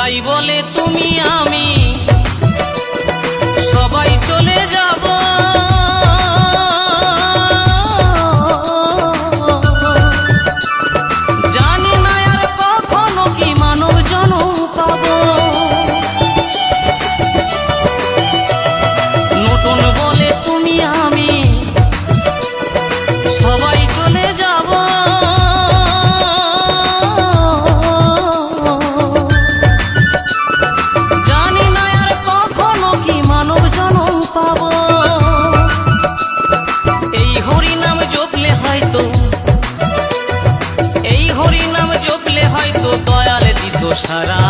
তাই বলে তুমি আমি সবাই চলে যাব। জানি না আর কখনো কি মানব জনম পাবো। নতুন বলে তুমি আমি সবাই চলে যাব। জানি না আর কখনো কি মানব জনম পাবো। এই হরি নাম জপলে হয়তো, এই হরি নাম জপলে হয়তো দয়াল দিত সারা।